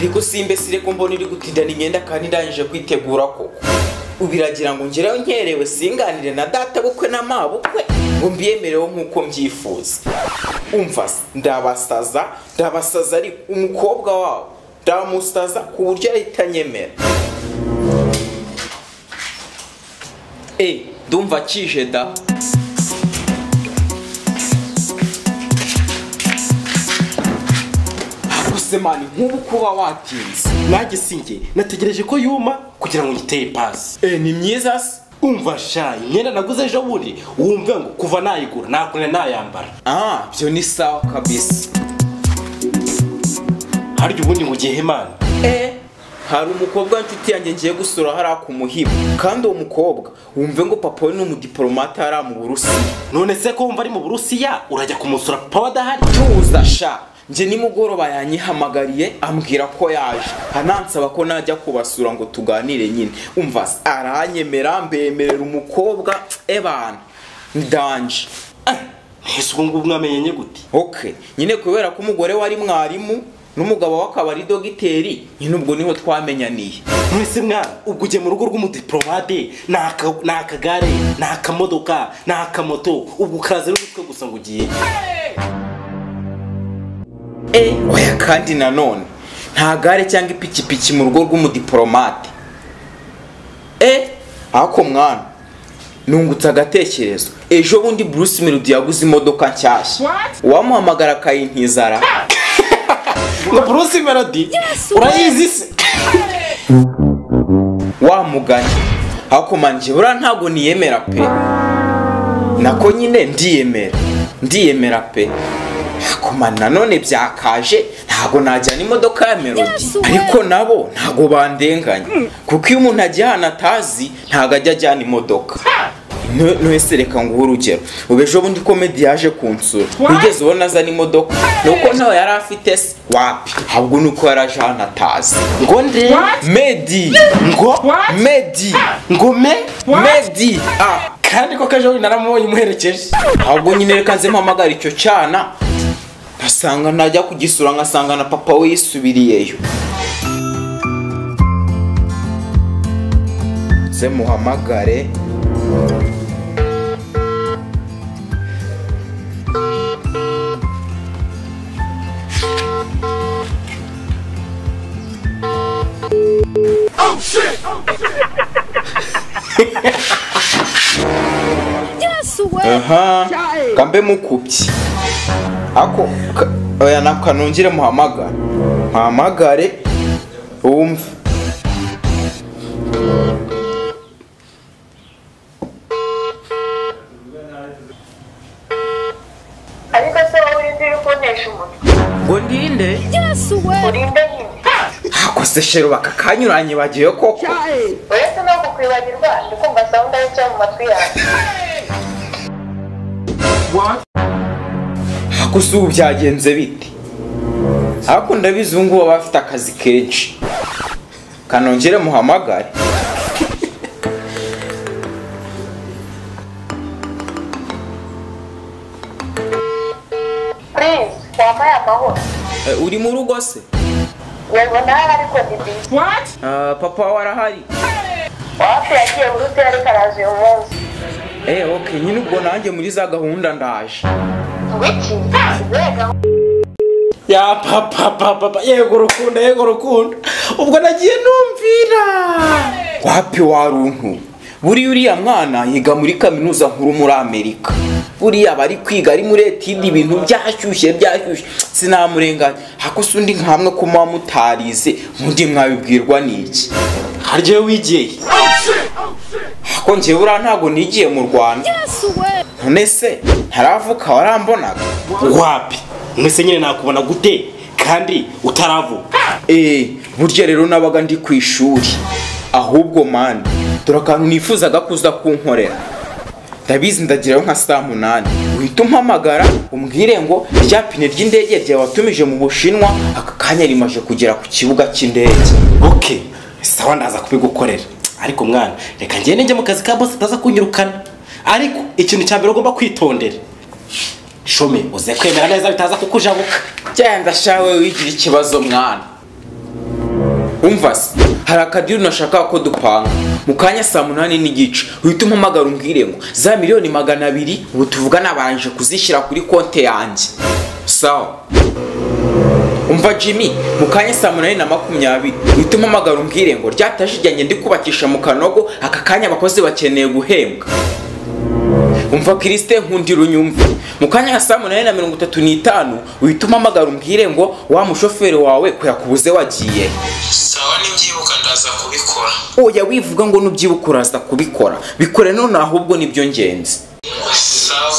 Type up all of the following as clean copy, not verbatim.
ariko simbesire ko mbona iri gutindana imyenda kandi ndangije kwitegura koko ubiragira ngo ngereho nkerewe singanire na data bukwe na mabukwe ngo mbiyemereho nkuko mbyifuza umva ndabasaza ari umukobwa wawe ndamusaza ku buryo ahita nyemera ndumva kije da mani nk'ubu kuba watinze nanjye sinjye nategereje ko yuma kugira ngo ngiteye pasi ni myiza se umva shayi imyenda naguze ejo bundi wumve ngo kuva nayigura nakone nayambara byo ni sawa kabisa harya ubundi mu gihe Imana hari umukobwa w'inshuti yanjye ngiye gusura hariya ku Muhima kandi uwo mukobwa wumve ngo papa we ni umudiplomate hariya mu Burusiya none se ko wumva ari mu Burusiya urajya kumusura papa wadahari tuza sha nje nimugoroba yanyihamagariye ambwira ko yaje anansaba ko najya kubasura ngo tuganire nyine umva aranyemera mbemerera umukobwa ebana ndanje ese ubwo ngubwo mwamenye gute nyine kubera ko umugore wari mwarimu n'umugabo wakaba ari dogiteri nyine ubwo niho twamenyaniye mwese mwana ubwo ujye mu rugo rw'umudiplomate nakagare nakamodoka nakamoto ubwo ukaza n'utwe gusa ngo ugiye oya kandi nanone nta gare cyangwa ipikipiki mu rugo rw'umudiplomate ako mwana nungutse agatekerezo ejo bundi Bruce Melody yaguze imodoka nshyashya wamuhamagara akayintizara ngo Bruce Melody urayizi se wamuganye ako manje bura ntago niyemera pe nako nyine ndiyemera pe komana none byakaje ntago najyana imodoka ya Melody ariko nabo ntago bandenganya kuko iyo umuntu ajyana atazi ntago ajyana imodoka Nwese reka nguhe urugero ubejo bundi comedy yaje kunsura ugeze ubona azana imodoka nuko nawe yari afite se wapi ahubwo nuko yaraje hano atazi ngo nde Medi Medi kandi ko kaje naramubonye umuherekeje ahubwo nyine reka nze mpamagara icyo cyana asanga najya kugisura ngasanga na papa we yisubiriyeyo ze muhamagare kambe mukubye ako oya nakanongere muhamagare umve ariko se wowe uri kunesha umutwe ngo ndinde urinde nyine ako se shero bakakanyuranye bagiye koko uretse no kukwibagirwa ndikumva sound y'icyo mu matwi yawe ako se ubu byagenze bite ako ndabizi ubu ngubu bafite akazi kenshi kanongere muhamagare please wambaye amahoro uri mu rugo se yego nawe ariko ni busy papa warahari wapi yagiye Burusiya ariko araza uyu munsi nyine ubwo nanjye muri za gahunda ndaje wiki zega ya papa yego rukundo ubwo nagiye numvira wapi waruntu uriya mwana yiga muri kaminuza nkuru muri Amerika buriya bari kwiga ari muri etidi ibintu byashyushye sinamurenganya hako sundi nkamwe ko mutarize mundi mwabibwirwa niki harye wigiye hako nje bura ntago nigiye mu Rwanda none se ntaravuka warambonaga wapi mwese nyine nakubona gute kandi utaravuka burya rero nabaga ndi ku ishuri ahubwo mani turakantu nifuzaga kuza kunkorera ndabizi ndagirayo nka saa 8 uhita umpamagara umbwire ngo rya pine ry'indege ryawe watumije mu Bushinwa aka kanya rimaje kugera ku kibuga cy'indege sawa ndaza kubigukorera ariko mwana reka ngende njye mu kazi ka boss ataza kunyirukana ariko ikintu cya mbere ugomba kwitondera shome uze kwemera neza bitaza kukujabuka genda shawe wigira ikibazo mwana umva se hari akadiru nashaka ko dupanga mu kanya saa 8:30 uhita umpamagara umbwire ngo za miliyoni 200 ubu tuvuga nabanje kuzishyira kuri konte yanjye sawa umva Jimmy mu kanya saa 8:20 uhita umpamagara umbwire ngo ryatajijyanye ndi kubakisha mu kanogo aka kanya abakozi bakeneye guhembwa umva Kriste nkundira unyumve mu kanya saa 8:35 uhita umpamagara umbwire ngo wa mushoferi wawe ko yakubuze wagiye sawa nibyibuka ndaza kubikora oya wivuga ngo nubyibuka uraza kubikora bikore none ahubwo nibyo ngenzi sawa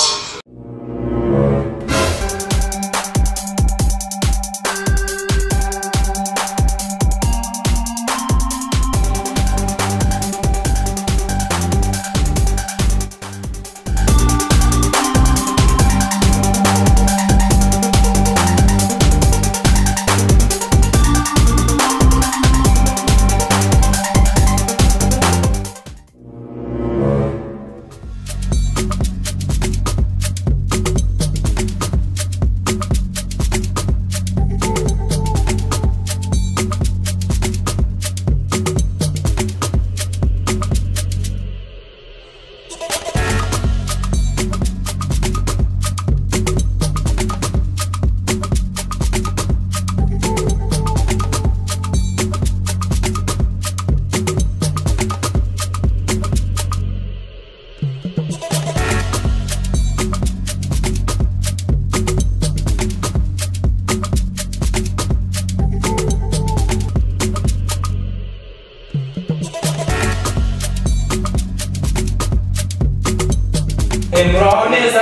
muraho neza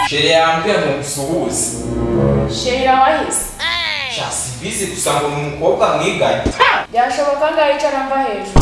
Shere yambwiye ngo musuhuze Shere wahise shasi bizi gusa ngo ni umukobwa mwiganye byashoboka ngaho icara mva hejuru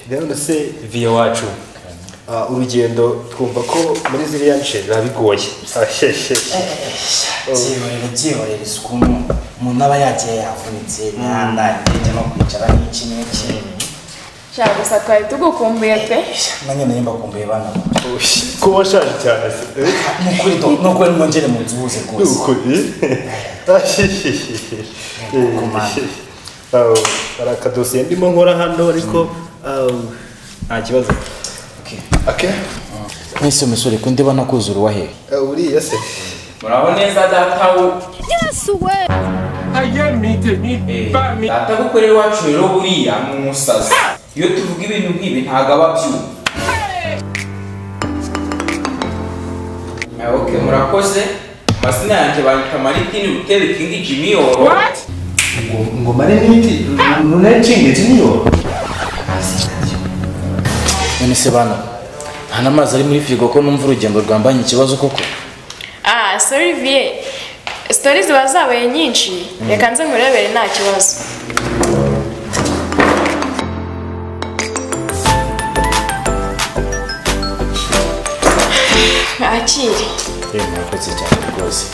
rero se via wacu urugendo twumva ko muri ziriya nce biba bigoye byihorera isuku umuntu aba yagiye yavunitse ntangiye no kwicara n'iki n'iki shaka gusa twari tugukumbuye pe nanjye nayo mbakumbuye bana ko washaje cyane se nukuri mwongere munzuhuze rwose hari akadosiye ndimo nkora hano ariko nta kibazo mwese umusore ko ndibona kuzura uwahe uriya se muraho neza datawu data gukorera iwacu rero buriya mu musazi iyo tuvuga ibintu nk'ibi ntabwo aba abyumva okay murakoze amazina yanjye banyita Maritini Buteri King Jimiyoro ngo Maritini nunechinge Jimiyoro none se bana nta n'amazi ari muri firigo ko numva urugendo rwambanye ikibazo koko sorry vie stories ziba zabaye nyinshi reka nze nkurebere nta kibazo akiri murakoze cyane rwose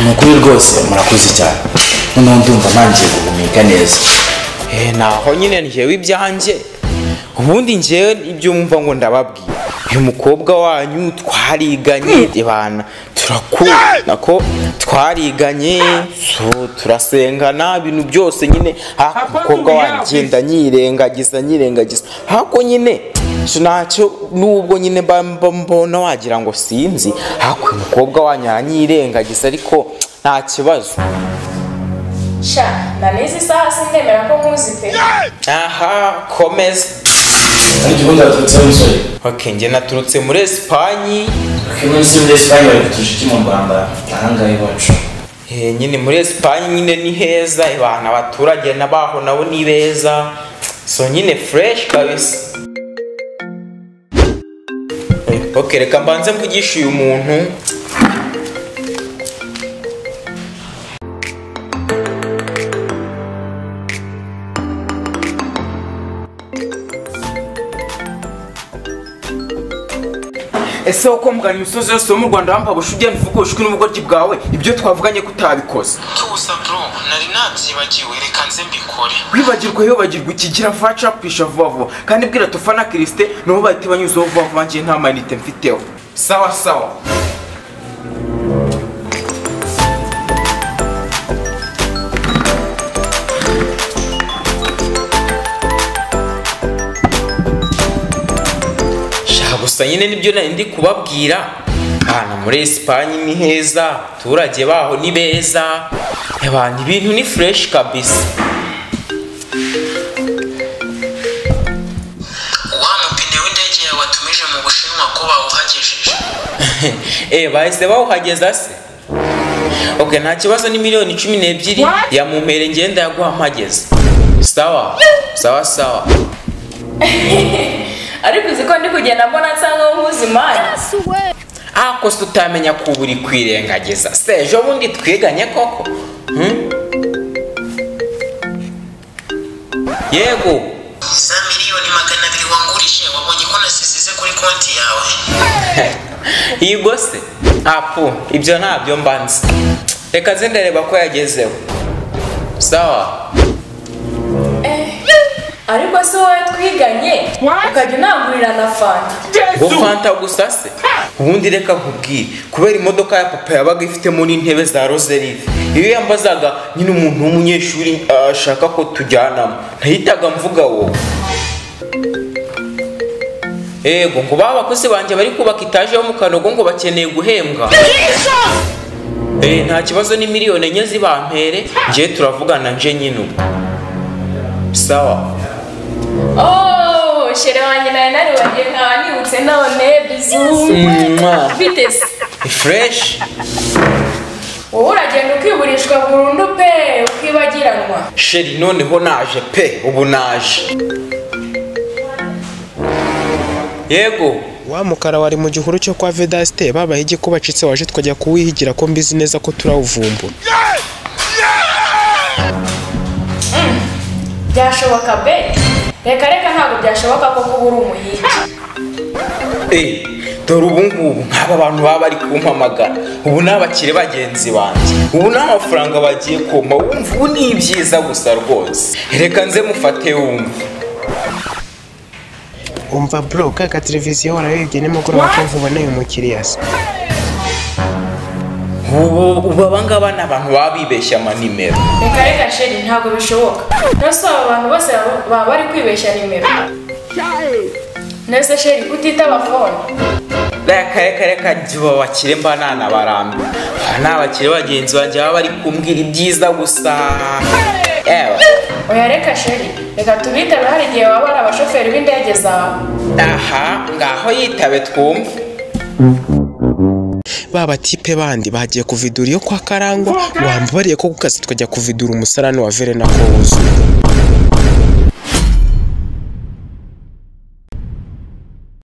ni ukuri rwose murakoze cyane noneho ndumva ntangiye guhumeka neza naho nyine njyewe ibyanjye ubundi njyewe ibyo mwumva ngo ndababwira uyu mukobwa wanyu twariganye ibana turakunda ko twariganye turasengana ibintu byose nyine umukobwa wanyu genda nyirengagiza hako nyine ntacyo nubwo nyine mbona wagira ngo sinzi hako uyu mukobwa wanyu aranyirengagiza ariko nta kibazo sha na n'izi saha sindemera ko nkuzi pe aha komeza ariko ubundi waturutse umusore okay njye naturutse muri Espagne munsi muri Espagne bari kutusha iki mu Rwanda ahangahe iwacu nyine muri Espagne nyine ni heza ibana abaturage nabaho nabo ni beza so nyine fresh kabisa okay reka mbanze mvugisha uyu muntu ese uko mugana imisozi yose yo mu Rwanda wampabusha ugenda uvuga ubushwi n'ubugoryi bwawe ibyo twavuganye ko utabikoze. tuza bro nari nabyibagiwe reka nze mbikore. Wibagirwa ikigira vuba capisha vuba kandi bwira Tofa na Christe nabo bahita banyuzeho vuba ngiye nta mayinite mfiteho. Sawa sawa. Gusa nyine nibyo nari ndi kubabwira, hano muri Espagne ni heza, abaturage baho ni beza, abantu ibintu ni fresh kabisa. wa mupine w'indege yawe watumije mu Bushinwa ko bawuhagejeje. Bahise bawuhageza se? Okay, nta kibazo, ni miliyoni 12 ya mumpere ngenda yaguha mpageze. Sawa sawa. ariko uzi ko ndi kugenda mbona nsanga nk'uzimana. Ako se utamenya ko uri kwirengagiza se ejo bundi twiganye koko? Yego za miliyoni 200 wangurije wabonye ko nasize kuri konti yawe. Yego se apu ibyo ntabyo mbanze, reka nze ndareba ko yagezeho. Sawa. ariko se wowe twiganye ukajya unangurira na fanta. Ngo fanta gusa se? Ubundi reka nkubwire, kubera imodoka ya papa yabaga ifitemo n'intebe za rozerive, iyo yambazaga nyine umuntu w'umunyeshuri ashaka ko tujyanamo ntahitaga mvuga wowe. Ego ngo baba bakozi banjye bari kubaka itaje yo mu Kanogo ngo bakeneye guhembwa. Nta kibazo, ni miliyoni 4 zibampere ngiye turavugana nje nyine. Sawa. Oh, shere wanjye nari wagiye nkaba nibutse none bizu. Bitese. Fresh. Wowe uragenda ukiburishwa burundu pe ukibagiranwa. Sheri noneho naje pe, ubu naje. Yego. Wa mukara wari mu gihuru cyo kwa Vedaste babahigi ko bacitse waje twajya kuwihigira ko mbizi neza ko turawuvumbura. Byashoboka be. Reka ntabwo byashoboka ko kuba uri umuhigi. Dore ubu ngubu nk'aba bantu baba bari kumpamagara, ubu n'abakire bagenzi banjye, ubu n'amafaranga bagiye kumpa, wumva ubu ni ibyiza gusa rwose. Reka nze mufate wumva. Umva bro, kaka televiziyo warayibye nimugoroba ko mvubona uyu mukiriya se. Ubu abangaba ni abantu baba bibeshya amanimero. Reka sheri ntabwo bishoboka. Nose aba bantu bose baba bari kwibeshya nimero. Nese sheri kutitaba phone. Reka jibo bakire mba nanabarambi. N'abakire bagenzi banjye baba bari kumbwira ibyiza gusa. Oya reka sheri, reka tubitabe hari igihe waba ari abashoferi b'indege zawe. Aha, ngaho yitabe twumve. Baba tipe bandi bagiye kuvidura yo kwa Karangwa, wambariye ko kukazi tukajya kuvidura umusarani wa Verena ko wuzuye.